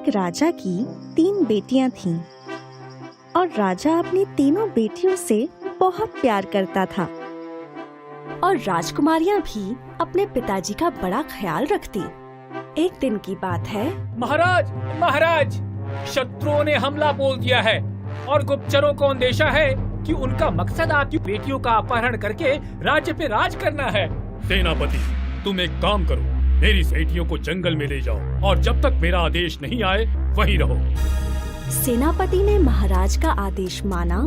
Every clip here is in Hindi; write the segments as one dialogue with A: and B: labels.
A: एक राजा की 3 बेटियां थीं और राजा अपनी तीनों बेटियों से बहुत प्यार करता था और राजकुमारियां भी अपने पिताजी का बड़ा ख्याल रखती। एक दिन की बात है।
B: महाराज, महाराज, शत्रुओं ने हमला बोल दिया है और गुप्तचरों को अंदेशा है कि उनका मकसद आपकी बेटियों का अपहरण करके राज्य पे राज करना है।
C: सेनापति, तुम एक काम करो, मेरी बेटियों को जंगल में ले जाओ और जब तक मेरा आदेश नहीं आए वहीं रहो।
A: सेनापति ने महाराज का आदेश माना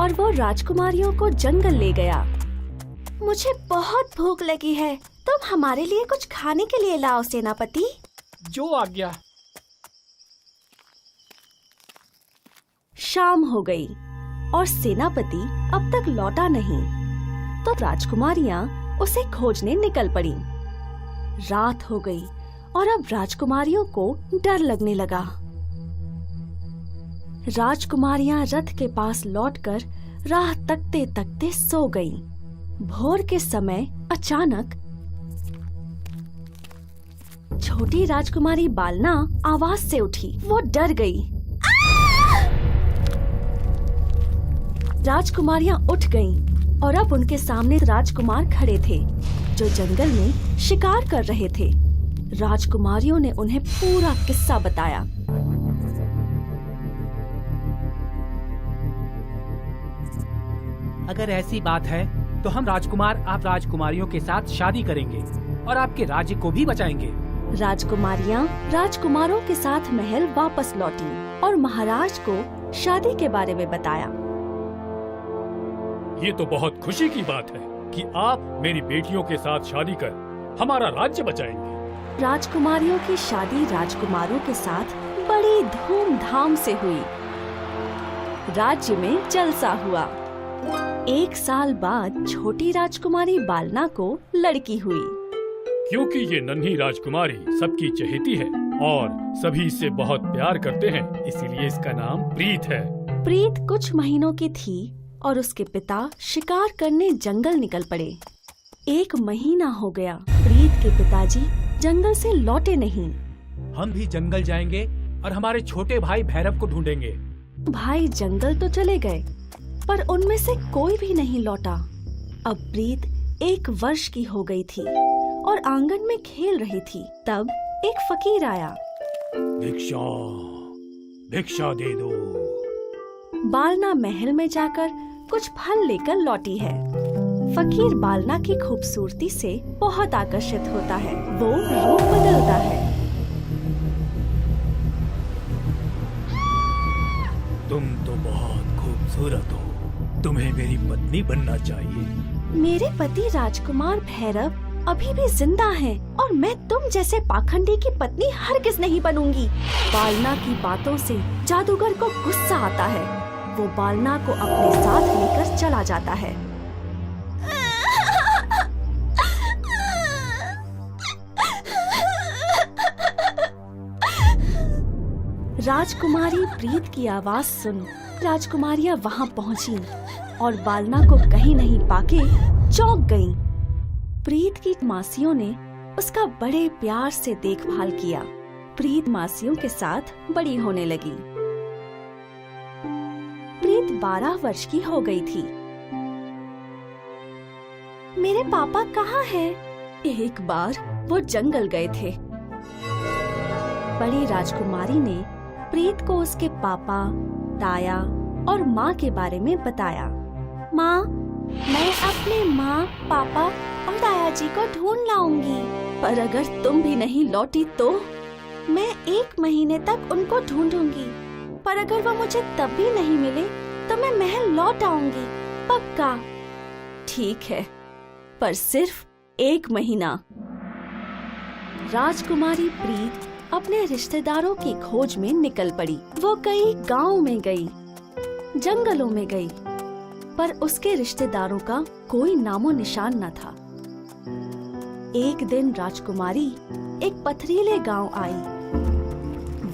A: और वो राजकुमारियों को जंगल ले गया। मुझे बहुत भूख लगी है, तुम हमारे लिए कुछ खाने के लिए लाओ सेनापति।
B: जो आज्ञा।
A: शाम हो गई और सेनापति अब तक लौटा नहीं, तो राजकुमारियां उसे खोजने निकल पड़ी। रात हो गई और अब राजकुमारियों को डर लगने लगा। राजकुमारियां रथ के पास लौटकर राह तकते तकते सो गईं। भोर के समय अचानक छोटी राजकुमारी बालना आवाज से उठी। वो डर गई। राजकुमारियां उठ गईं और अब उनके सामने राजकुमार खड़े थे जो जंगल में शिकार कर रहे थे। राजकुमारियों ने उन्हें पूरा किस्सा बताया।
B: अगर ऐसी बात है तो हम राजकुमार आप राजकुमारियों के साथ शादी करेंगे और आपके राज्य को भी बचाएंगे।
A: राजकुमारियां राजकुमारों के साथ महल वापस लौटी और महाराज को शादी के बारे में बताया।
C: ये तो बहुत खुशी की बात है कि आप मेरी बेटियों के साथ शादी कर हमारा राज्य बचाएंगे।
A: राजकुमारियों की शादी राजकुमारों के साथ बड़ी धूमधाम से हुई। राज्य में जलसा हुआ। 1 साल बाद छोटी राजकुमारी बालना को लड़की हुई।
C: क्योंकि ये नन्ही राजकुमारी सबकी चहेती है और सभी इससे बहुत प्यार करते हैं, इसीलिए इसका नाम प्रीत है।
A: प्रीत कुछ महीनों की थी और उसके पिता शिकार करने जंगल निकल पड़े। 1 महीना हो गया, प्रीत के पिताजी जंगल से लौटे नहीं।
B: हम भी जंगल जाएंगे और हमारे छोटे भाई भैरव को ढूंढेंगे।
A: भाई जंगल तो चले गए पर उनमें से कोई भी नहीं लौटा। अब प्रीत 1 वर्ष की हो गई थी और आंगन में खेल रही थी। तब एक फकीर आया।
C: भिक्षा, भिक्षा दे दो।
A: बालना महल में जाकर कुछ फल लेकर लौटी है। फकीर बालना की खूबसूरती से बहुत आकर्षित होता है। वो रूप बदलता है।
C: तुम तो बहुत खूबसूरत हो, तुम्हें मेरी पत्नी बनना चाहिए।
A: मेरे पति राजकुमार भैरव अभी भी जिंदा हैं और मैं तुम जैसे पाखंडी की पत्नी हरगिज नहीं बनूंगी। बालना की बातों से जादूगर को गुस्सा आता है। वो बालना को अपने साथ लेकर चला जाता है। राजकुमारी प्रीत की आवाज सुन राजकुमारियां वहां पहुंची और बालना को कहीं नहीं पाके चौंक गईं। प्रीत की मासियों ने उसका बड़े प्यार से देखभाल किया। प्रीत मासियों के साथ बड़ी होने लगी। प्रीत 12 वर्ष की हो गई थी। मेरे पापा कहाँ हैं? एक बार वो जंगल गए थे। बड़ी राजकुमारी ने प्रीत को उसके पापा, ताया और माँ के बारे में बताया। माँ, मैं अपने माँ, पापा और ताया जी को ढूंढ लाऊंगी, पर अगर तुम भी नहीं लौटी तो मैं 1 महीने तक उनको ढूंढूंगी, पर अगर वो मुझे तब भी नहीं मिले तो मैं महल लौट आऊंगी, पक्का। ठीक है, पर सिर्फ 1 महीना। राजकुमारी प्रीत अपने रिश्तेदारों की खोज में निकल पड़ी। वो कई गांव में गई, जंगलों में गई, पर उसके रिश्तेदारों का कोई नामो निशान न था। एक दिन राजकुमारी एक पथरीले गांव आई।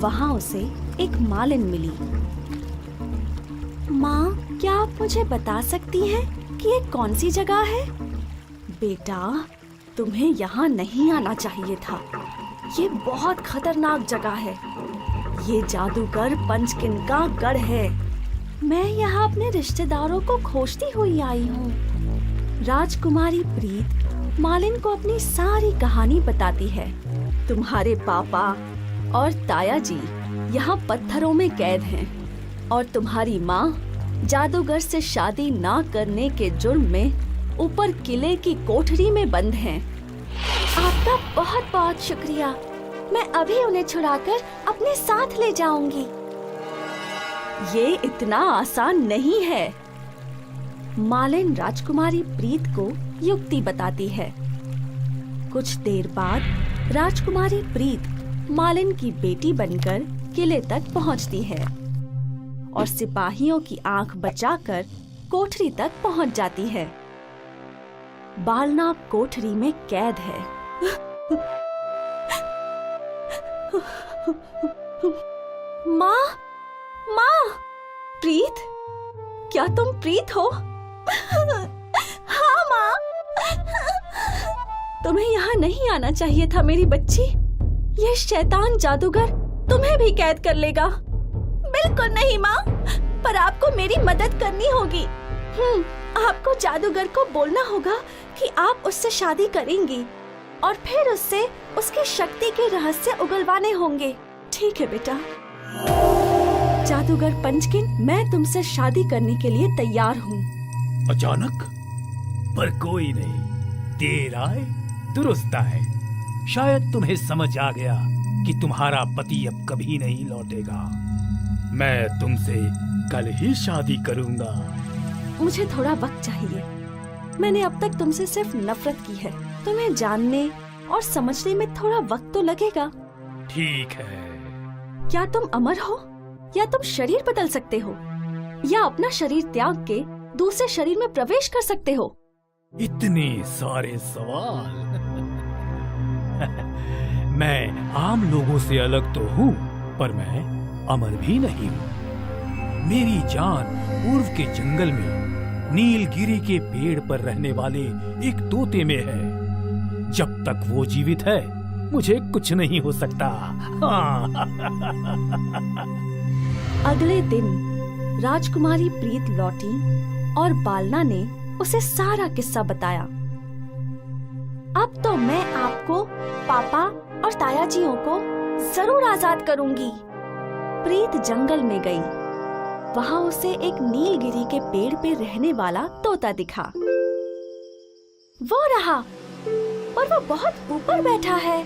A: वहां उसे एक मालिन मिली। माँ, क्या आप मुझे बता सकती हैं कि ये कौन सी जगह है? बेटा, तुम्हें यहाँ नहीं आना चाहिए था। ये बहुत खतरनाक जगह है। ये जादूगर पंचकिन का गढ़ है। मैं यहाँ अपने रिश्तेदारों को खोजती हुई आई हूँ। राजकुमारी प्रीत मालिन को अपनी सारी कहानी बताती है। तुम्हारे पापा और ताया जी यहाँ पत्थरों में कैद हैं और तुम्हारी माँ जादूगर से शादी ना करने के जुर्म में ऊपर किले की कोठरी में बंद हैं। आपका बहुत बहुत शुक्रिया। मैं अभी उन्हें छुड़ाकर अपने साथ ले जाऊंगी। ये इतना आसान नहीं है। मालिन राजकुमारी प्रीत को युक्ति बताती है। कुछ देर बाद राजकुमारी प्रीत मालिन की बेटी बनकर किले तक पहुंचती है और सिपाहियों की आंख बचाकर कोठरी तक पहुंच जाती है। बालना कोठरी में कैद है। माँ, माँ, प्रीत, क्या तुम प्रीत हो? हाँ माँ। तुम्हें यहाँ नहीं आना चाहिए था मेरी बच्ची। ये शैतान जादूगर तुम्हें भी कैद कर लेगा। बिल्कुल नहीं माँ, पर आपको मेरी मदद करनी होगी। आपको जादूगर को बोलना होगा कि आप उससे शादी करेंगी और फिर उससे उसकी शक्ति के रहस्य उगलवाने होंगे। ठीक है बेटा। जादूगर पंचकिन, मैं तुमसे शादी करने के लिए तैयार हूँ।
B: अचानक? पर कोई नहीं, देर आए दुरुस्त आए। शायद तुम्हें समझ आ गया कि तुम्हारा पति अब कभी नहीं लौटेगा।
C: मैं तुमसे कल ही शादी करूंगा।
A: मुझे थोड़ा वक्त चाहिए। मैंने अब तक तुमसे सिर्फ नफरत की है। तुम्हें जानने और समझने में थोड़ा वक्त तो लगेगा।
C: ठीक है।
A: क्या तुम अमर हो या तुम शरीर बदल सकते हो या अपना शरीर त्याग के दूसरे शरीर में प्रवेश कर सकते हो?
B: इतने सारे सवाल। मैं आम लोगों से अलग तो हूँ, पर मैं अमर भी नहीं हूँ। मेरी जान पूर्व के जंगल में नीलगिरी के पेड़ पर रहने वाले एक तोते में है। जब तक वो जीवित है, मुझे कुछ नहीं हो सकता।
A: अगले दिन राजकुमारी प्रीत लौटी और बालना ने उसे सारा किस्सा बताया। अब तो मैं आपको, पापा और तायाजियों को जरूर आजाद करूंगी। प्रीत जंगल में गई। वहाँ उसे एक नीलगिरी के पेड़ पे रहने वाला तोता दिखा। वो रहा, और वो बहुत ऊपर बैठा है।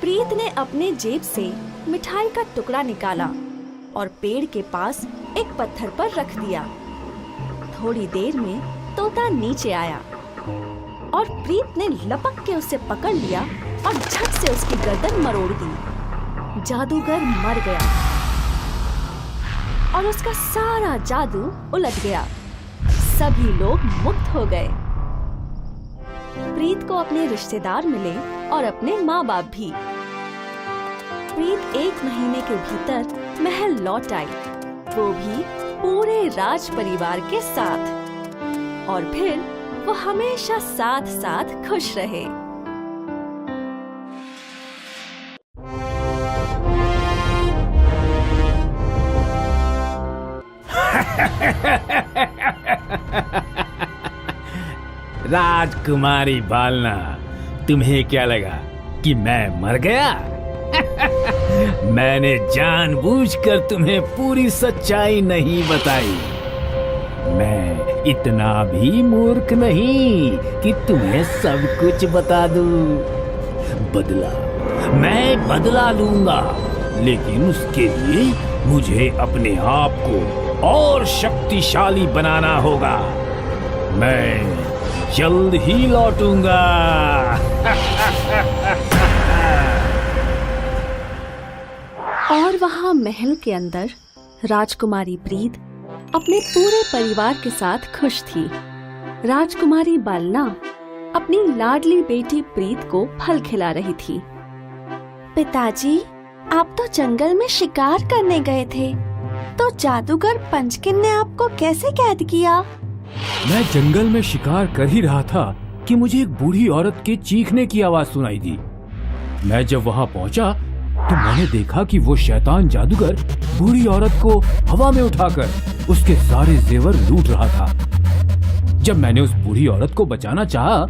A: प्रीत ने अपने जेब से मिठाई का टुकड़ा निकाला और पेड़ के पास एक पत्थर पर रख दिया। थोड़ी देर में तोता नीचे आया और प्रीत ने लपक के उसे पकड़ लिया और झट से उसकी गर्दन मरोड़ दी। जादूगर मर गया और उसका सारा जादू उलट गया। सभी लोग मुक्त हो गए। प्रीत को अपने रिश्तेदार मिले और अपने माँ बाप भी। प्रीत 1 महीने के भीतर महल लौट आई, वो भी पूरे राज परिवार के साथ। और फिर वो हमेशा साथ साथ खुश रहे।
B: राजकुमारी बालना, तुम्हें क्या लगा कि मैं मर गया? मैंने जानबूझकर तुम्हें पूरी सच्चाई नहीं बताई। मैं इतना भी मूर्ख नहीं कि तुम्हें सब कुछ बता दूं। मैं बदला लूंगा, लेकिन उसके लिए मुझे अपने आप को और शक्तिशाली बनाना होगा। मैं जल्द ही लौटूंगा।
A: और वहाँ महल के अंदर राजकुमारी प्रीत अपने पूरे परिवार के साथ खुश थी। राजकुमारी बालना अपनी लाडली बेटी प्रीत को फल खिला रही थी। पिताजी, आप तो जंगल में शिकार करने गए थे, तो जादूगर पंचकिन ने आपको कैसे कैद किया?
B: मैं जंगल में शिकार कर ही रहा था कि मुझे एक बूढ़ी औरत के चीखने की आवाज सुनाई दी। मैं जब वहाँ पहुँचा तो मैंने देखा कि वो शैतान जादूगर बूढ़ी औरत को हवा में उठाकर उसके सारे जेवर लूट रहा था। जब मैंने उस बूढ़ी औरत को बचाना चाहा,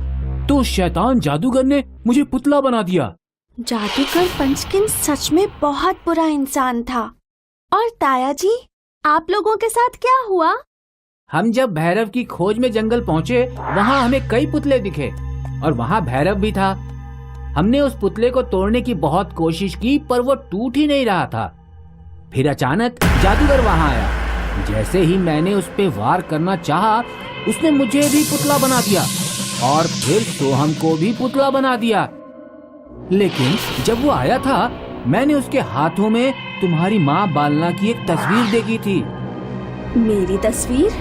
B: तो शैतान जादूगर ने मुझे पुतला बना दिया।
A: जादूगर पंचकिन सच में बहुत बुरा इंसान था। और ताया जी, आप लोगों के साथ क्या हुआ?
D: हम जब भैरव की खोज में जंगल पहुँचे, वहाँ हमें कई पुतले दिखे और वहाँ भैरव भी था। हमने उस पुतले को तोड़ने की बहुत कोशिश की, पर वो टूट ही नहीं रहा था। फिर अचानक जादूगर वहाँ आया। जैसे ही मैंने उस पे वार करना चाहा, उसने मुझे भी पुतला बना दिया और फिर सोहम को भी पुतला बना दिया। लेकिन जब वो आया था, मैंने उसके हाथों में तुम्हारी माँ बालना की एक तस्वीर देखी थी।
A: मेरी तस्वीर?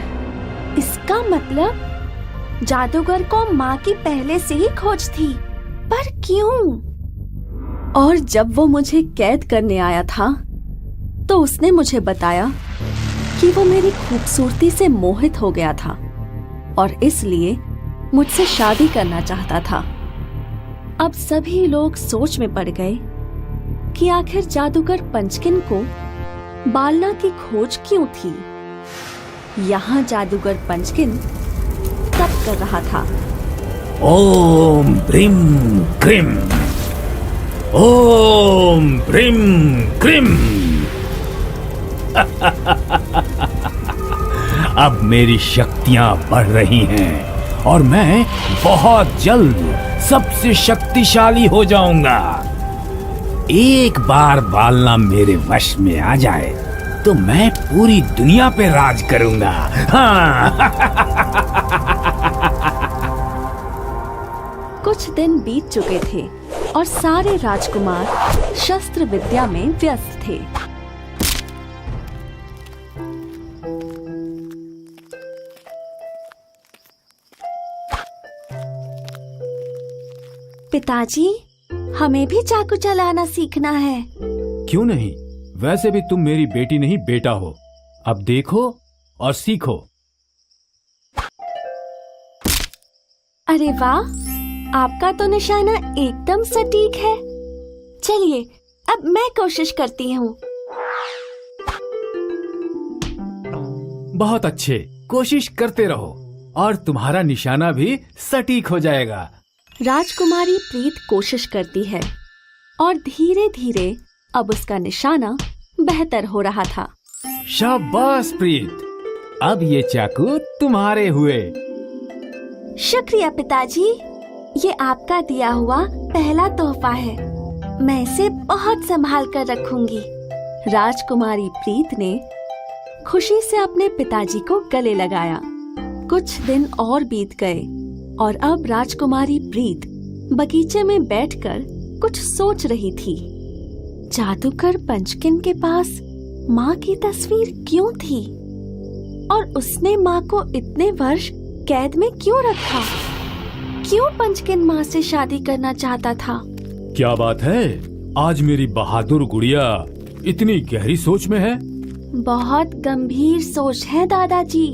A: इसका मतलब जादूगर को माँ की पहले से ही खोज थी। पर क्यों? और जब वो मुझे कैद करने आया था, तो उसने मुझे बताया कि वो मेरी खूबसूरती से मोहित हो गया था और इसलिए मुझसे शादी करना चाहता था। अब सभी लोग सोच में पड़ गए कि आखिर जादूगर पंचकिन को बालना की खोज क्यों थी। यहाँ जादूगर पंचकिन तप कर रहा था।
B: ओम ब्रीम क्रीम, ओम ब्रीम क्रीम। अब मेरी शक्तियां बढ़ रही हैं और मैं बहुत जल्द सबसे शक्तिशाली हो जाऊंगा। एक बार बालना मेरे वश में आ जाए तो मैं पूरी दुनिया पे राज करूंगा। हाँ।
A: कुछ दिन बीत चुके थे और सारे राजकुमार शस्त्र विद्या में व्यस्त थे। पिताजी, हमें भी चाकू चलाना सीखना है।
B: क्यों नहीं? वैसे भी तुम मेरी बेटी नहीं, बेटा हो। अब देखो और सीखो।
A: अरे वाह, आपका तो निशाना एकदम सटीक है। चलिए, अब मैं कोशिश करती हूँ।
B: बहुत अच्छे, कोशिश करते रहो और तुम्हारा निशाना भी सटीक हो जाएगा।
A: राजकुमारी प्रीत कोशिश करती है और धीरे धीरे अब उसका निशाना बेहतर हो रहा था।
B: शाबाश प्रीत, अब ये चाकू तुम्हारे हुए।
A: शुक्रिया पिताजी, ये आपका दिया हुआ पहला तोहफा है। मैं इसे बहुत संभाल कर रखूंगी। राजकुमारी प्रीत ने खुशी से अपने पिताजी को गले लगाया। कुछ दिन और बीत गए और अब राजकुमारी प्रीत बगीचे में बैठकर कुछ सोच रही थी। जादूगर पंचकिन के पास माँ की तस्वीर क्यों थी और उसने माँ को इतने वर्ष कैद में क्यों रखा? क्यों पंचकिन माँ से शादी करना चाहता था?
B: क्या बात है, आज मेरी बहादुर गुड़िया इतनी गहरी सोच में है।
A: बहुत गंभीर सोच है दादाजी।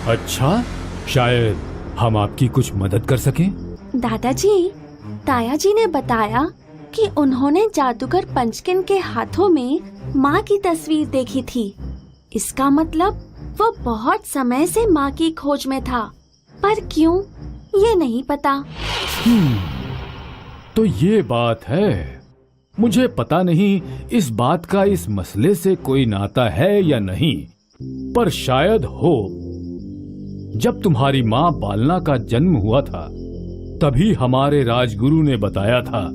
B: अच्छा, शायद हम आपकी कुछ मदद कर सकें।
A: दादाजी, ताया जी ने बताया कि उन्होंने जादूगर पंचकिन के हाथों में माँ की तस्वीर देखी थी। इसका मतलब वो बहुत समय से माँ की खोज में था, पर क्यों ये नहीं पता।
B: तो ये बात है। मुझे पता नहीं इस बात का इस मसले से कोई नाता है या नहीं, पर शायद हो। जब तुम्हारी माँ बालना का जन्म हुआ था, तभी हमारे राजगुरु ने बताया था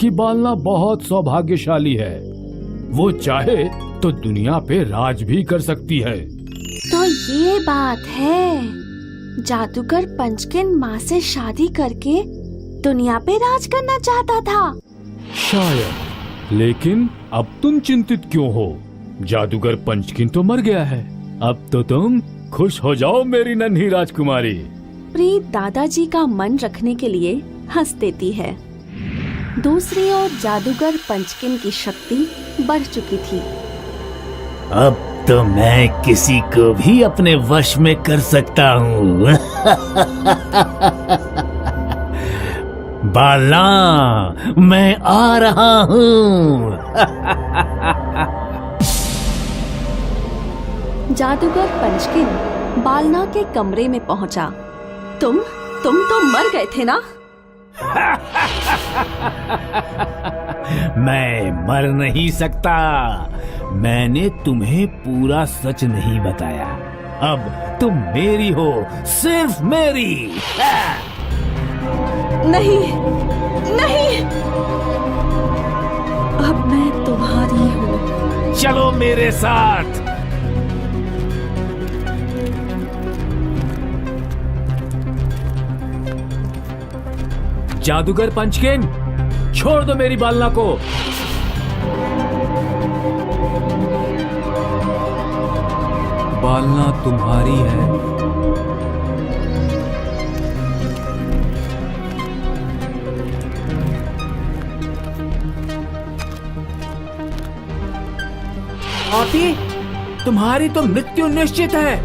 B: कि बालना बहुत सौभाग्यशाली है। वो चाहे तो दुनिया पे राज भी कर सकती है।
A: तो ये बात है, जादूगर पंचकिन माँ से शादी करके दुनिया पे राज करना चाहता था।
B: शायद, लेकिन अब तुम चिंतित क्यों हो? जादूगर पंचकिन तो मर गया है। अब तो तुम खुश हो जाओ मेरी नन्ही राजकुमारी।
A: प्रीत दादाजी का मन रखने के लिए हंस देती है। दूसरी ओर जादूगर पंचकिन की शक्ति बढ़ चुकी थी।
E: अब तो मैं किसी को भी अपने वश में कर सकता हूँ। बालना, मैं आ रहा हूँ।
A: जादूगर पंचकिन बालना के कमरे में पहुंचा। तुम तो मर गए थे ना?
E: मैं मर नहीं सकता। मैंने तुम्हें पूरा सच नहीं बताया। अब तुम मेरी हो, सिर्फ मेरी।
A: नहीं, नहीं, अब मैं तुम्हारी हूँ।
E: चलो मेरे साथ।
D: जादूगर पंचकिन, छोड़ दो मेरी बालना को। बालना तुम्हारी है। आती, तुम्हारी तो मृत्यु निश्चित है।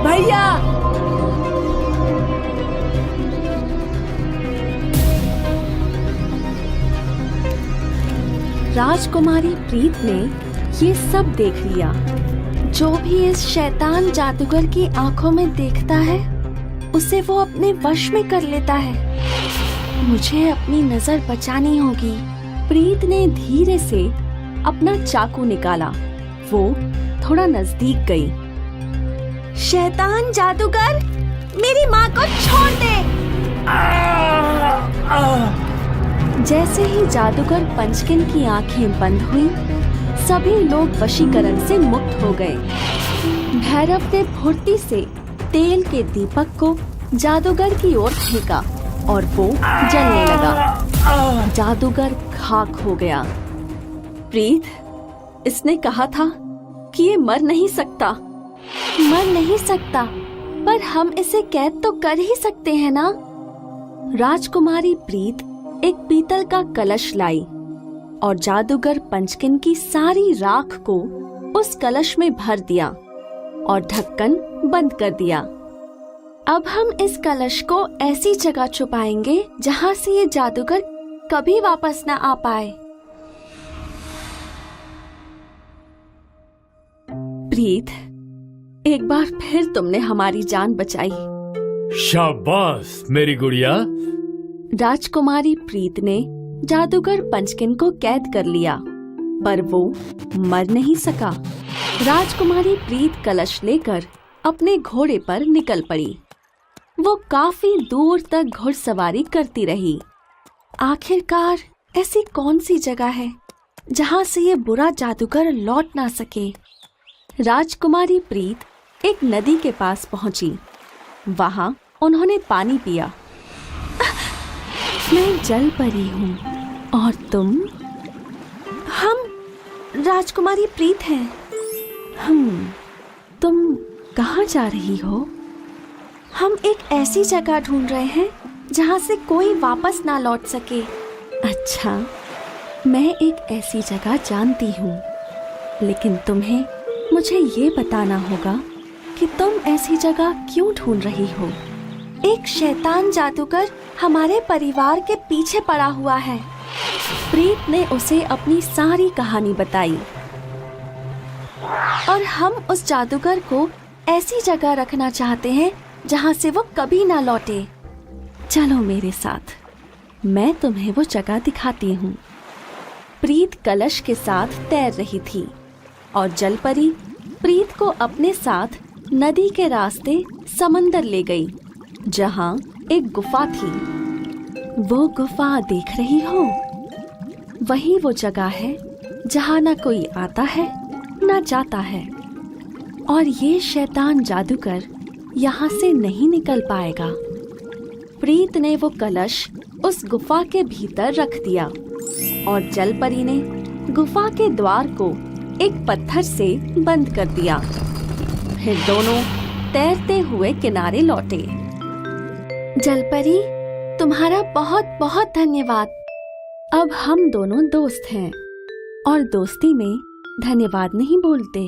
D: भैया,
A: राजकुमारी प्रीत ने ये सब देख लिया। जो भी इस शैतान जादूगर की आंखों में देखता है, उसे वो अपने वश में कर लेता है। मुझे अपनी नजर बचानी होगी। प्रीत ने धीरे से अपना चाकू निकाला। वो थोड़ा नजदीक गई। शैतान जादूगर, मेरी माँ को छोड़ दे। जैसे ही जादूगर पंचकिन की आंखें बंद हुई, सभी लोग वशीकरण से मुक्त हो गए। भैरव ने फुर्ती से तेल के दीपक को जादूगर की ओर फेंका और वो जलने लगा। जादूगर खाक हो गया। प्रीत, इसने कहा था कि ये मर नहीं सकता। मर नहीं सकता, पर हम इसे कैद तो कर ही सकते हैं ना? राजकुमारी प्रीत एक पीतल का कलश लाई और जादूगर पंचकिन की सारी राख को उस कलश में भर दिया और ढक्कन बंद कर दिया। अब हम इस कलश को ऐसी जगह छुपाएंगे जहाँ से ये जादूगर कभी वापस न आ पाए। प्रीत, एक बार फिर तुमने हमारी जान बचाई।
C: शाबाश मेरी गुड़िया।
A: राजकुमारी प्रीत ने जादूगर पंचकिन को कैद कर लिया, पर वो मर नहीं सका। राजकुमारी प्रीत कलश लेकर अपने घोड़े पर निकल पड़ी। वो काफी दूर तक घुड़सवारी करती रही। आखिरकार ऐसी कौन सी जगह है जहाँ से ये बुरा जादूगर लौट ना सके? राजकुमारी प्रीत एक नदी के पास पहुंची। वहां उन्होंने पानी पिया। मैं जल परी हूँ और तुम? हम राजकुमारी प्रीत हैं। तुम कहाँ जा रही हो? हम एक ऐसी जगह ढूंढ रहे हैं जहाँ से कोई वापस ना लौट सके। अच्छा, मैं एक ऐसी जगह जानती हूँ, लेकिन तुम्हें मुझे ये बताना होगा कि तुम ऐसी जगह क्यों ढूंढ रही हो। एक शैतान जादूगर हमारे परिवार के पीछे पड़ा हुआ है। प्रीत ने उसे अपनी सारी कहानी बताई और हम उस जादूगर को ऐसी जगह रखना चाहते हैं जहाँ से वो कभी ना लौटे। चलो मेरे साथ, मैं तुम्हें वो जगह दिखाती हूँ। प्रीत कलश के साथ तैर रही थी और जलपरी प्रीत को अपने साथ नदी के रास्ते समंदर ले गई, जहाँ एक गुफा थी। वो गुफा देख रही हो? वही वो जगह है जहाँ ना कोई आता है ना जाता है, और ये शैतान जादूगर यहाँ से नहीं निकल पाएगा। प्रीत ने वो कलश उस गुफा के भीतर रख दिया और जलपरी ने गुफा के द्वार को एक पत्थर से बंद कर दिया। फिर दोनों तैरते हुए किनारे लौटे। जलपरी, तुम्हारा बहुत बहुत धन्यवाद। अब हम दोनों दोस्त हैं और दोस्ती में धन्यवाद नहीं बोलते।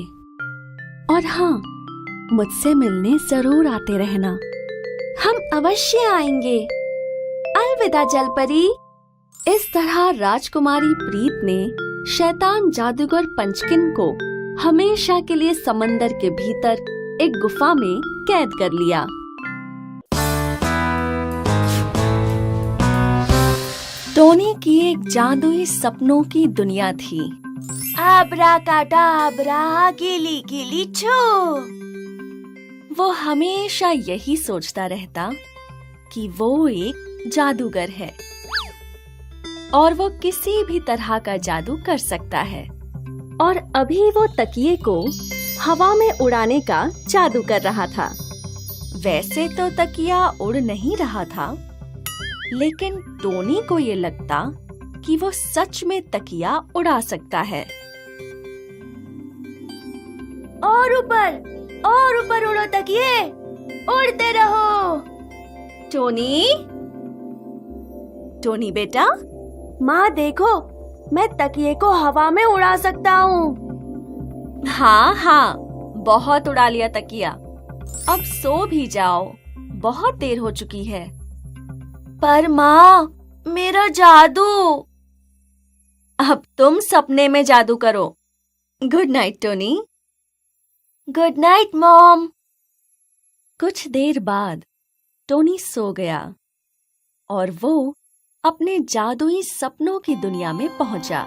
A: और हाँ, मुझसे मिलने जरूर आते रहना। हम अवश्य आएंगे। अलविदा जलपरी। इस तरह राजकुमारी प्रीत ने शैतान जादूगर पंचकिन को हमेशा के लिए समंदर के भीतर एक गुफा में कैद कर लिया। टोनी की एक जादुई सपनों की दुनिया थी। आब्राकाडाब्रा, गिली गिली छो। वो हमेशा यही सोचता रहता कि वो एक जादूगर है और वो किसी भी तरह का जादू कर सकता है। और अभी वो तकिए को हवा में उड़ाने का जादू कर रहा था। वैसे तो तकिया उड़ नहीं रहा था, लेकिन टोनी को ये लगता कि वो सच में तकिया उड़ा सकता है। और ऊपर उड़ो तकिए, उड़ते रहो। टोनी बेटा, माँ देखो, मैं तकिए को हवा में उड़ा सकता हूँ। हाँ, बहुत उड़ा लिया तकिया। अब सो भी जाओ, बहुत देर हो चुकी है। पर माँ, मेरा जादू। अब तुम सपने में जादू करो। Good night Tony. Good night mom. कुछ देर बाद टोनी सो गया और वो अपने जादुई सपनों की दुनिया में पहुंचा।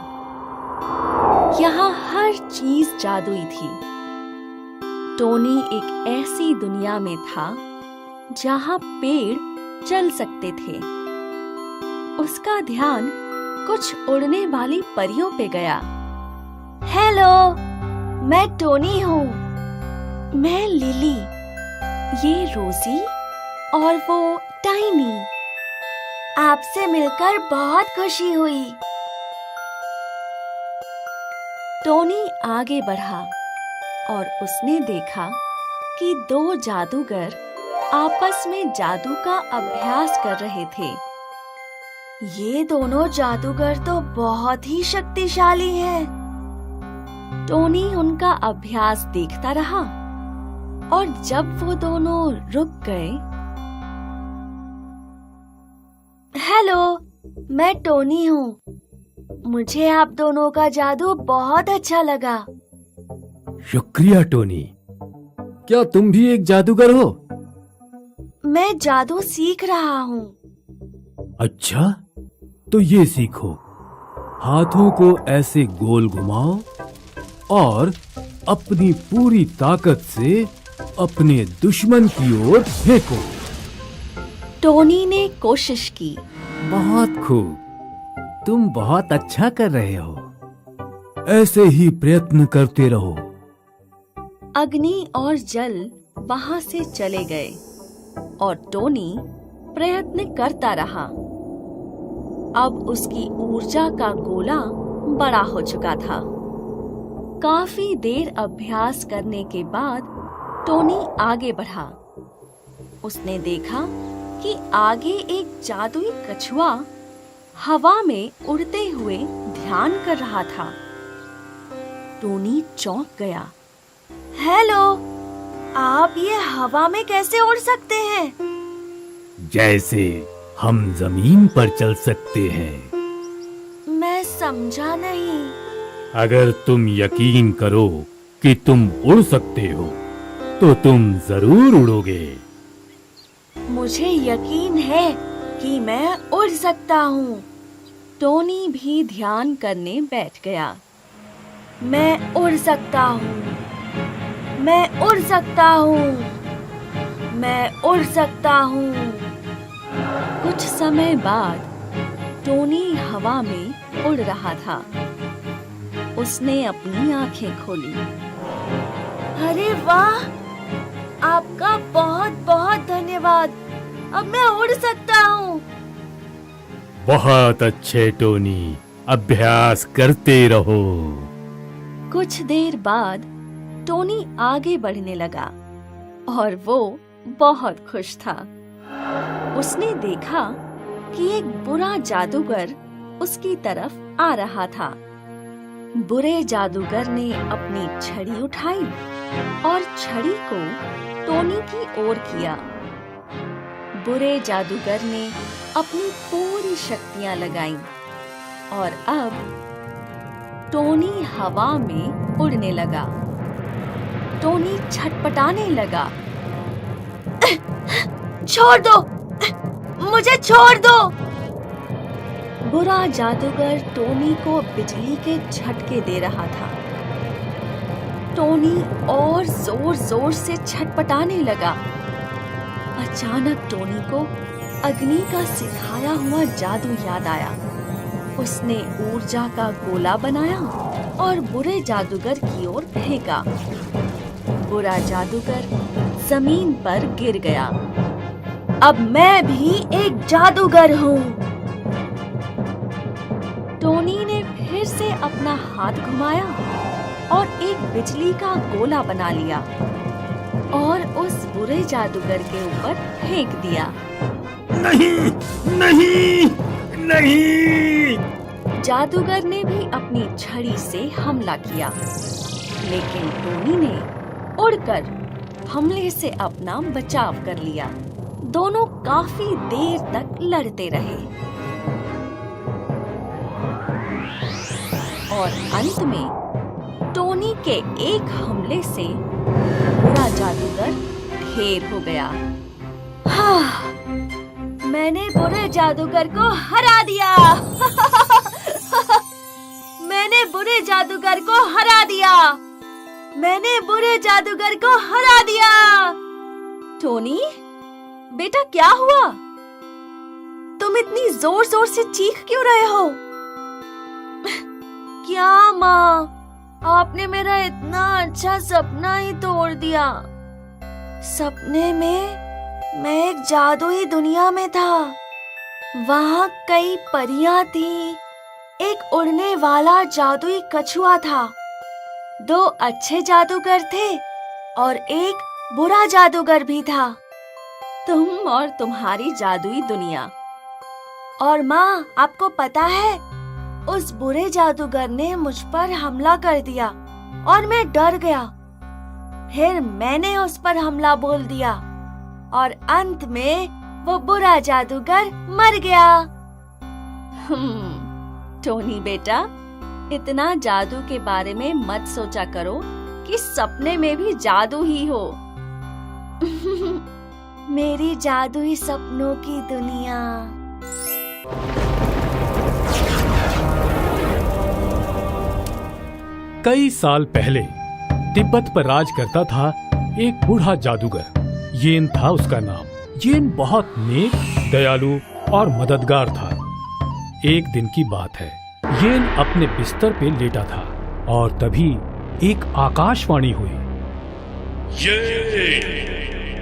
A: यहाँ हर चीज जादुई थी। टोनी एक ऐसी दुनिया में था जहाँ पेड़ चल सकते थे। उसका ध्यान कुछ उड़ने वाली परियों पे गया। हेलो, मैं टोनी हूँ। मैं लिली, ये रोजी और वो टाइनी। आपसे मिलकर बहुत खुशी हुई। टोनी आगे बढ़ा और उसने देखा कि दो जादूगर आपस में जादू का अभ्यास कर रहे थे। ये दोनों जादूगर तो बहुत ही शक्तिशाली हैं। टोनी उनका अभ्यास देखता रहा और जब वो दोनों रुक गए। हेलो, मैं टोनी हूँ। मुझे आप दोनों का जादू बहुत अच्छा लगा।
B: शुक्रिया टोनी। क्या तुम भी एक जादूगर हो?
A: मैं जादू सीख रहा हूँ।
B: अच्छा, तो ये सीखो। हाथों को ऐसे गोल घुमाओ और अपनी पूरी ताकत से अपने दुश्मन की ओर फेंको।
A: टोनी ने कोशिश की।
E: बहुत खूब, तुम बहुत अच्छा कर रहे हो।
B: ऐसे ही प्रयत्न करते रहो।
A: अग्नि और जल वहां से चले गए और टोनी प्रयत्न करता रहा। अब उसकी ऊर्जा का गोला बड़ा हो चुका था। काफी देर अभ्यास करने के बाद टोनी आगे बढ़ा। उसने देखा कि आगे एक जादुई कछुआ हवा में उड़ते हुए ध्यान कर रहा था। टोनी चौंक गया। हेलो, आप ये हवा में कैसे उड़ सकते हैं?
E: जैसे हम जमीन पर चल सकते हैं।
A: मैं समझा नहीं।
E: अगर तुम यकीन करो कि तुम उड़ सकते हो, तो तुम जरूर उड़ोगे।
A: मुझे यकीन है कि मैं उड़ सकता हूँ। टोनी भी ध्यान करने बैठ गया। मैं उड़ सकता हूँ। मैं उड़ सकता हूँ। मैं उड़ सकता हूँ। कुछ समय बाद टोनी हवा में उड़ रहा था। उसने अपनी आंखें खोली। अरे वाह! आपका बहुत बहुत धन्यवाद। अब मैं उड़ सकता हूँ।
E: बहुत अच्छे टोनी, अभ्यास करते रहो।
A: कुछ देर बाद टोनी आगे बढ़ने लगा और वो बहुत खुश था। उसने देखा कि एक बुरा जादूगर उसकी तरफ आ रहा था। बुरे जादूगर ने अपनी छड़ी उठाई और छड़ी को टोनी की ओर किया। बुरे जादूगर ने अपनी पूरी शक्तियां लगाईं और अब टोनी हवा में उड़ने लगा। टोनी छटपटाने लगा। छोड़ दो, मुझे छोड़ दो। बुरा जादूगर टोनी को बिजली के झटके दे रहा था। टोनी और जोर जोर से छटपटाने लगा। अचानक टोनी को अग्नि का सिखाया हुआ जादू याद आया। उसने ऊर्जा का गोला बनाया और बुरे जादूगर की ओर फेंका। बुरा जादूगर जमीन पर गिर गया। अब मैं भी एक जादूगर हूँ। टोनी ने फिर से अपना हाथ घुमाया और एक बिजली का गोला बना लिया और उस बुरे जादूगर के ऊपर फेंक दिया।
E: नहीं, नहीं, नहीं।
A: जादूगर ने भी अपनी छड़ी से हमला किया, लेकिन टोनी ने उड़कर हमले से अपना बचाव कर लिया। दोनों काफी देर तक लड़ते रहे और अंत में टोनी के एक हमले से बुरा जादूगर ढेर हो गया। हाँ, मैंने बुरे जादूगर को हरा दिया। मैंने बुरे जादूगर को हरा दिया। मैंने बुरे जादूगर को हरा दिया। टोनी, बेटा क्या हुआ? तुम इतनी जोर जोर से चीख क्यों रहे हो? क्या माँ, आपने मेरा इतना अच्छा सपना ही तोड़ दिया। सपने में मैं एक जादुई दुनिया में था। वहाँ कई परियां थी, एक उड़ने वाला जादुई कछुआ था, 2 अच्छे जादूगर थे और एक बुरा जादूगर भी था। तुम और तुम्हारी जादुई दुनिया। और माँ, आपको पता है, उस बुरे जादूगर ने मुझ पर हमला कर दिया और मैं डर गया। फिर मैंने उस पर हमला बोल दिया और अंत में वो बुरा जादूगर मर गया। टोनी बेटा, इतना जादू के बारे में मत सोचा करो कि सपने में भी जादू ही हो। मेरी जादुई सपनों की दुनिया।
C: कई साल पहले तिब्बत पर राज करता था एक बूढ़ा जादूगर। येन था उसका नाम। येन बहुत नेक, दयालु और मददगार था। एक दिन की बात है, येन अपने बिस्तर पे लेटा था और तभी एक आकाशवाणी हुई।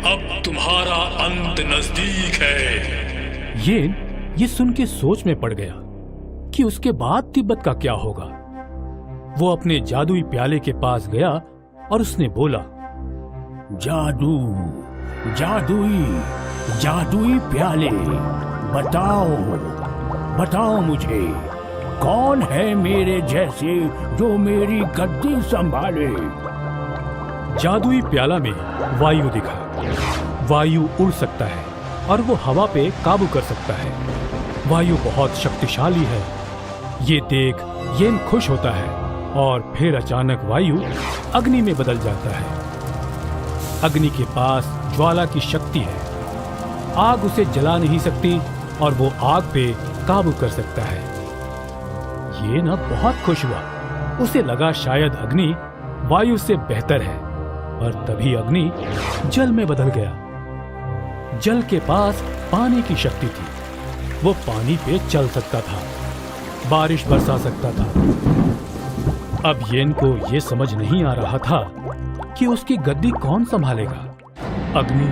C: अब तुम्हारा अंत नजदीक है। येन ये सुन के सोच में पड़ गया कि उसके बाद तिब्बत का क्या होगा। वो अपने जादुई प्याले के पास गया और उसने बोला,
E: जादू, जादुई प्याले, बताओ, बताओ मुझे, कौन है मेरे जैसे जो मेरी गद्दी संभाले।
C: जादुई प्याला में वायु दिखा। वायु उड़ सकता है और वो हवा पे काबू कर सकता है। वायु बहुत शक्तिशाली है। ये देख येन खुश होता है और फिर अचानक वायु अग्नि में बदल जाता है। अग्नि के पास ज्वाला की शक्ति है। आग उसे जला नहीं सकती और वो आग पे काबू कर सकता है। ये ना बहुत खुश हुआ। उसे लगा शायद अग्नि वायु से बेहतर है, और तभी अग्नि जल में बदल गया। जल के पास पानी की शक्ति थी। वो पानी पे चल सकता था, बारिश बरसा सकता था। अब येन को ये समझ नहीं आ रहा था कि उसकी गद्दी कौन संभालेगा, अग्नि,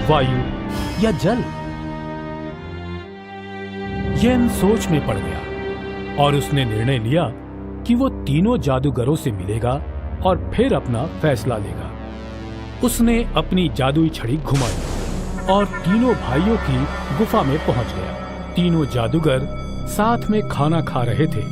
C: वायु या जल। येन सोच में पड़ गया और उसने निर्णय लिया कि वो तीनों जादूगरों से मिलेगा और फिर अपना फैसला लेगा। उसने अपनी जादुई छड़ी घुमाई और तीनों भाइयों की गुफा में पहुंच गया। तीनों जादूगर साथ में खाना खा रहे थे।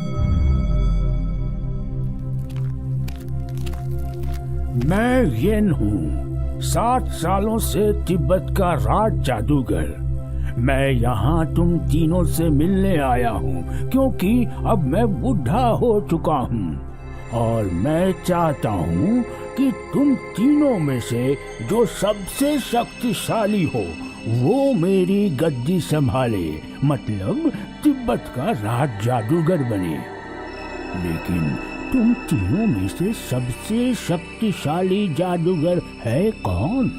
E: मैं येन हूँ, 7 सालों से तिब्बत का राज जादूगर। मैं यहाँ तुम तीनों से मिलने आया हूँ क्योंकि अब मैं बूढ़ा हो चुका हूँ और मैं चाहता हूँ कि तुम तीनों में से जो सबसे शक्तिशाली हो वो मेरी गद्दी संभाले, मतलब तिब्बत का राज जादूगर बने। लेकिन तुम तीनों में से सबसे शक्तिशाली जादूगर है कौन?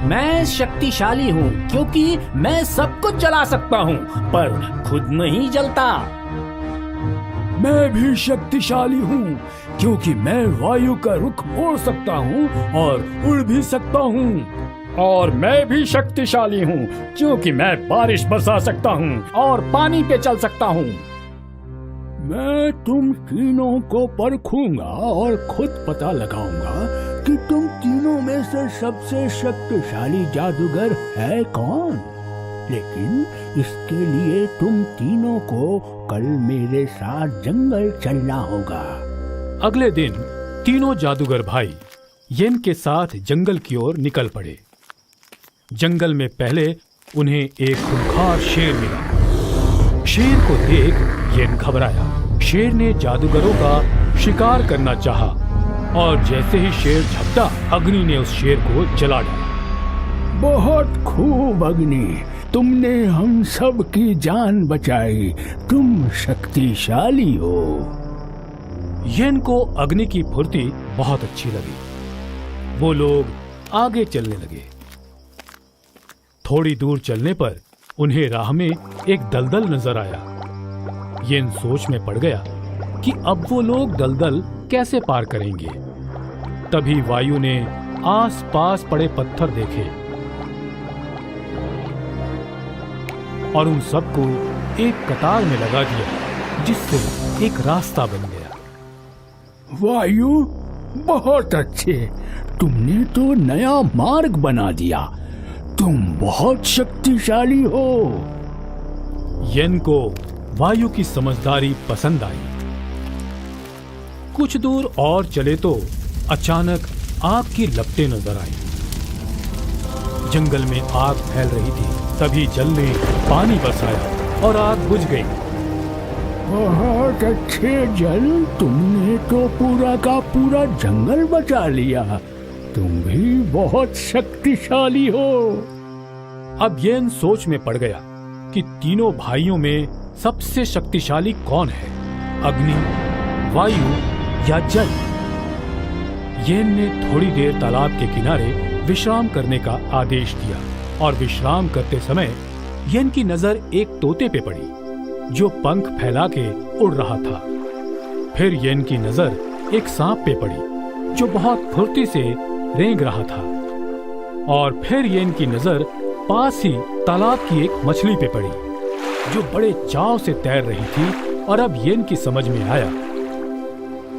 D: मैं शक्तिशाली हूँ क्योंकि मैं सब कुछ जला सकता हूँ पर खुद नहीं जलता।
B: मैं भी शक्तिशाली हूँ क्योंकि मैं वायु का रुख मोड़ सकता हूँ और उड़ भी सकता हूँ। और मैं भी शक्तिशाली हूँ क्योंकि मैं बारिश बरसा सकता हूँ और पानी पे चल सकता हूँ।
E: मैं तुम तीनों को परखूंगा और खुद पता लगाऊंगा कि तुम तीनों में से सबसे शक्तिशाली जादूगर है कौन। लेकिन इसके लिए तुम तीनों को कल मेरे साथ जंगल चलना होगा।
C: अगले दिन तीनों जादूगर भाई येन के साथ जंगल की ओर निकल पड़े। जंगल में पहले उन्हें एक खूंखार शेर मिला। शेर को देख येन घबराया। शेर ने जादूगरों का शिकार करना चाहा और जैसे ही शेर झपटा, अग्नि ने उस शेर को जला डाला।
E: बहुत खूब अग्नि, तुमने हम सब की जान बचाई। तुम शक्तिशाली हो।
C: येन को अग्नि की फुर्ती बहुत अच्छी लगी। वो लोग आगे चलने लगे। थोड़ी दूर चलने पर उन्हें राह में एक दलदल नजर आया। येन सोच में पड़ गया कि अब वो लोग दलदल कैसे पार करेंगे। तभी वायु ने आसपास पड़े पत्थर देखे और उन सबको एक कतार में लगा दिया, जिससे एक रास्ता बन गया।
E: वायु, बहुत अच्छे, तुमने तो नया मार्ग बना दिया। तुम बहुत शक्तिशाली हो।
C: येन को वायु की समझदारी पसंद आई। कुछ दूर और चले तो अचानक आग की लपटें नजर आई। जंगल में आग फैल रही थी। तभी जल ने पानी बरसाया और आग बुझ गई।
E: बहुत अच्छे जल, तुमने तो पूरा का पूरा जंगल बचा लिया। तुम भी बहुत शक्तिशाली हो।
C: अब येन सोच में पड़ गया कि तीनों भाइयों में सबसे शक्तिशाली कौन है, अग्नि, वायु या जल। येन ने थोड़ी देर तालाब के किनारे विश्राम करने का आदेश दिया और विश्राम करते समय येन की नजर एक तोते पे पड़ी जो पंख फैला के उड़ रहा था। फिर येन की नजर एक सांप पे पड़ी जो बहुत फुर्ती से रेंग रहा था। और फिर येन की नजर पास ही तालाब की एक मछली पे पड़ी जो बड़े चाव से तैर रही थी। और अब येन की समझ में आया,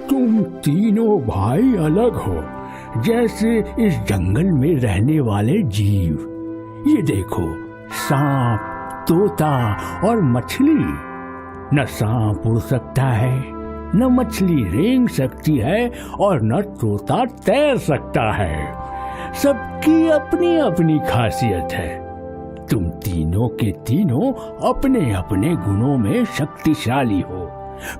E: तुम तीनों भाई अलग हो, जैसे इस जंगल में रहने वाले जीव। ये देखो, सांप, तोता और मछली। न सांप उड़ सकता है, न मछली रेंग सकती है और न तोता तैर सकता है। सबकी अपनी अपनी खासियत है। तुम तीनों के तीनों अपने अपने गुणों में शक्तिशाली हो।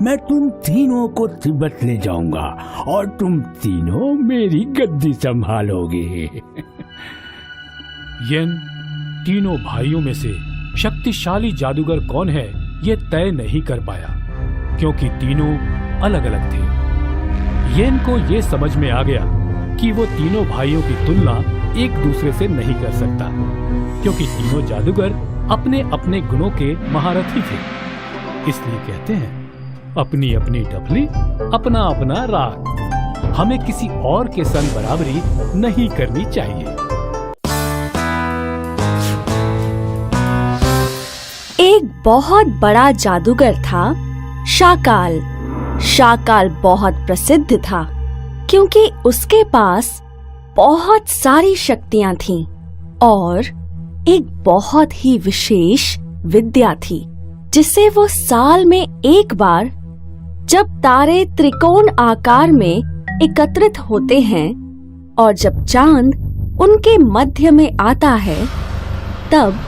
E: मैं तुम तीनों को तिब्बत ले जाऊंगा और तुम तीनों मेरी गद्दी संभालोगे।
C: येन तीनों भाइयों में से शक्तिशाली जादूगर कौन है ये तय नहीं कर पाया, क्योंकि तीनों अलग अलग थे। येन को ये समझ में आ गया कि वो तीनों भाइयों की तुलना एक दूसरे से नहीं कर सकता, क्योंकि तीनों जादूगर अपने अपने गुणों के महारथी थे। इसलिए कहते हैं, अपनी अपनी डफली, अपना अपना राग। हमें किसी और के संग बराबरी नहीं करनी चाहिए।
A: एक बहुत बड़ा जादूगर था, शाकाल। शाकाल बहुत प्रसिद्ध था क्योंकि उसके पास बहुत सारी शक्तियां थीं और एक बहुत ही विशेष विद्या थी जिसे वो साल में एक बार, जब तारे त्रिकोण आकार में एकत्रित होते हैं और जब चांद उनके मध्य में आता है तब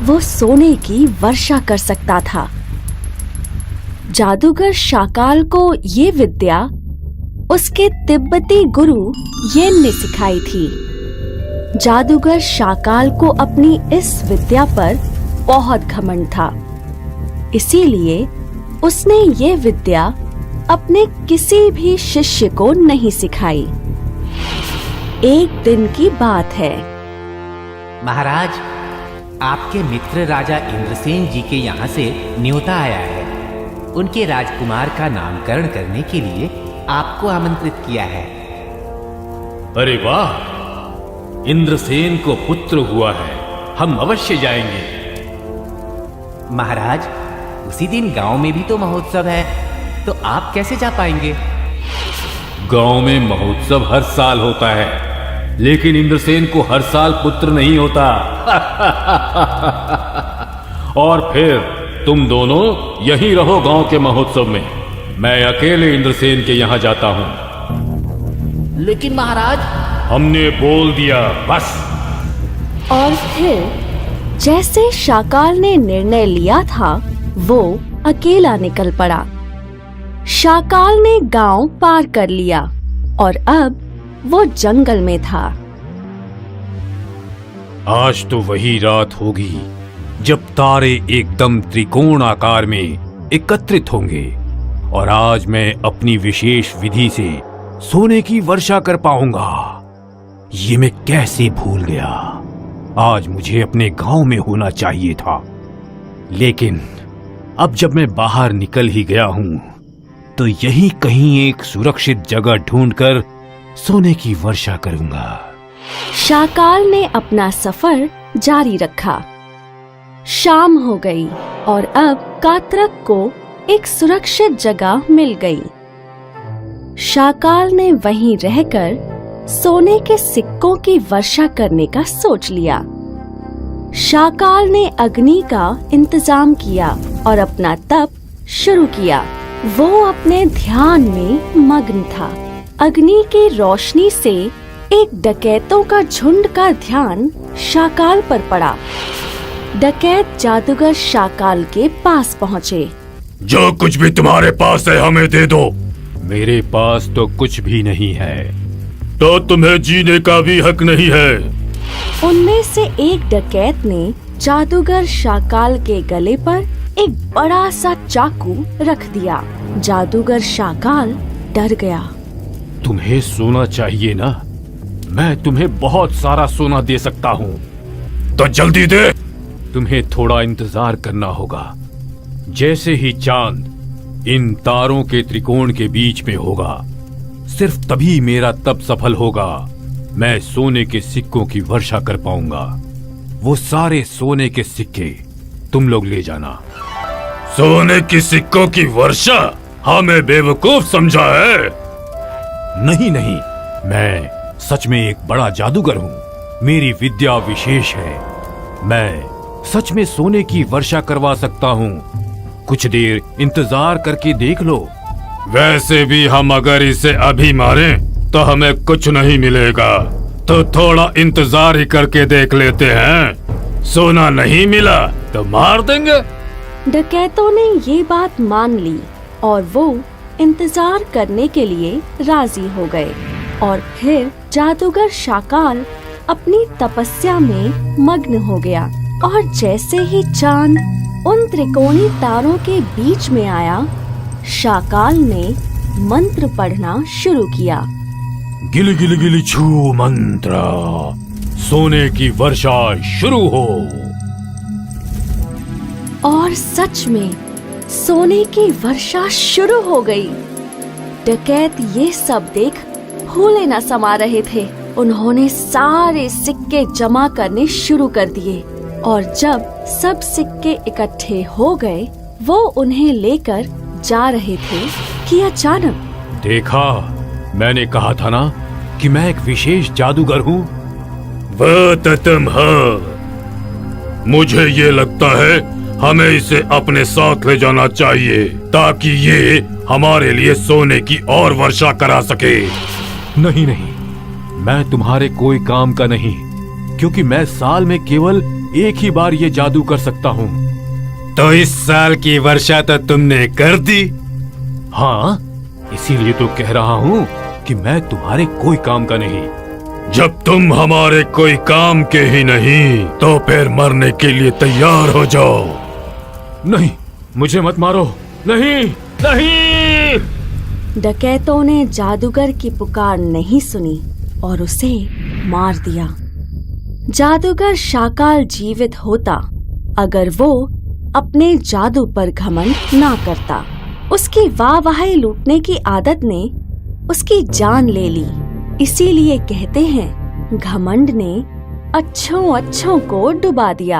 A: वो सोने की वर्षा कर सकता था। जादूगर शाकाल को ये विद्या उसके तिब्बती गुरु येन ने सिखाई थी। जादूगर शाकाल को अपनी इस विद्या पर बहुत घमंड था, इसीलिए उसने ये विद्या अपने किसी भी शिष्य को नहीं सिखाई। एक दिन की बात है।
D: महाराज, आपके मित्र राजा इंद्रसेन जी के यहाँ से न्योता आया है। उनके राजकुमार का नामकरण करने के लिए आपको आमंत्रित किया है।
C: अरे वाह, इंद्रसेन को पुत्र हुआ है, हम अवश्य जाएंगे।
D: महाराज, उसी दिन गांव में भी तो महोत्सव है, तो आप कैसे जा पाएंगे?
C: गांव में महोत्सव हर साल होता है, लेकिन इंद्रसेन को हर साल पुत्र नहीं होता। और फिर तुम दोनों यहीं रहो गांव के महोत्सव में, मैं अकेले इंद्रसेन के यहां जाता हूं।
D: लेकिन महाराज,
C: हमने बोल दिया, बस।
A: और फिर जैसे शाकाल ने निर्णय लिया था, वो अकेला निकल पड़ा। शाकाल ने गांव पार कर लिया और अब वो जंगल में था।
C: आज तो वही रात होगी जब तारे एकदम त्रिकोण आकार में एकत्रित होंगे और आज मैं अपनी विशेष विधि से सोने की वर्षा कर पाऊंगा। ये मैं कैसे भूल गया। आज मुझे अपने गांव में होना चाहिए था, लेकिन अब जब मैं बाहर निकल ही गया हूं तो यहीं कहीं एक सुरक्षित जगह ढूंढकर सोने की वर्षा करूंगा।
A: शाकाल ने अपना सफर जारी रखा। शाम हो गई और अब कात्रक को एक सुरक्षित जगह मिल गई। शाकाल ने वहीं रहकर सोने के सिक्कों की वर्षा करने का सोच लिया। शाकाल ने अग्नि का इंतजाम किया और अपना तप शुरू किया। वो अपने ध्यान में मग्न था। अग्नि की रोशनी से एक डकैतों का झुंड का ध्यान शाकाल पर पड़ा। डकैत जादूगर शाकाल के पास पहुँचे।
C: जो कुछ भी तुम्हारे पास है हमें दे दो। मेरे पास तो कुछ भी नहीं है। तो तुम्हें जीने का भी हक नहीं है।
A: उनमें से एक डकैत ने जादूगर शाकाल के गले पर एक बड़ा सा चाकू रख दिया। जादूगर शाकाल डर गया।
C: तुम्हें सोना चाहिए ना? मैं तुम्हें बहुत सारा सोना दे सकता हूँ। तो जल्दी दे। तुम्हें थोड़ा इंतजार करना होगा। जैसे ही चांद इन तारों के त्रिकोण के बीच में होगा, सिर्फ तभी मेरा तप सफल होगा। मैं सोने के सिक्कों की वर्षा कर पाऊंगा। वो सारे सोने के सिक्के तुम लोग ले जाना। सोने की सिक्कों की वर्षा? हमें बेवकूफ समझा है? नहीं नहीं, मैं सच में एक बड़ा जादूगर हूँ। मेरी विद्या विशेष है। मैं सच में सोने की वर्षा करवा सकता हूँ। कुछ देर इंतजार करके देख लो। वैसे भी हम अगर इसे अभी मारें तो हमें कुछ नहीं मिलेगा, तो थोड़ा इंतजार ही करके देख लेते हैं। सोना नहीं मिला तो मार देंगे।
A: डकैतों ने ये बात मान ली और वो इंतजार करने के लिए राजी हो गए। और फिर जादूगर शाकाल अपनी तपस्या में मग्न हो गया और जैसे ही चांद उन त्रिकोणी तारों के बीच में आया, शाकाल ने मंत्र पढ़ना शुरू किया।
C: गिली गिली गिली छू मंत्र, सोने की वर्षा शुरू हो।
A: और सच में सोने की वर्षा शुरू हो गई। डकैत ये सब देख फूले न समा रहे थे। उन्होंने सारे सिक्के जमा करने शुरू कर दिए और जब सब सिक्के इकट्ठे हो गए, वो उन्हें लेकर जा रहे थे कि अचानक
C: देखा, मैंने कहा था ना कि मैं एक विशेष जादूगर हूँ। वो तो तुम हो। मुझे ये लगता है
F: हमें इसे अपने साथ ले जाना चाहिए ताकि ये हमारे लिए सोने की और वर्षा करा सके।
C: नहीं नहीं, मैं तुम्हारे कोई काम का नहीं, क्योंकि मैं साल में केवल एक ही बार ये जादू कर सकता हूँ।
F: तो इस साल की वर्षा तो तुमने कर दी।
C: हाँ, इसीलिए तो कह रहा हूँ कि मैं तुम्हारे कोई काम का नहीं।
F: जब तुम हमारे कोई काम के ही नहीं तो फिर मरने के लिए तैयार हो जाओ।
C: नहीं, मुझे मत मारो, नहीं नहीं।
A: डकैतों ने जादूगर की पुकार नहीं सुनी और उसे मार दिया। जादूगर शाकाल जीवित होता अगर वो अपने जादू पर घमंड ना करता। उसकी वाहवाही लूटने की आदत ने उसकी जान ले ली। इसीलिए कहते हैं घमंड ने अच्छों को डुबा दिया।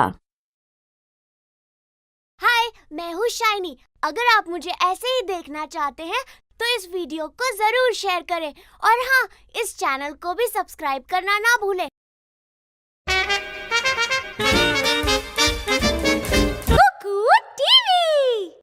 G: हाय, मैं हूँ शाइनी। अगर आप मुझे ऐसे ही देखना चाहते हैं तो इस वीडियो को जरूर शेयर करें और हाँ, इस चैनल को भी सब्सक्राइब करना ना भूलें।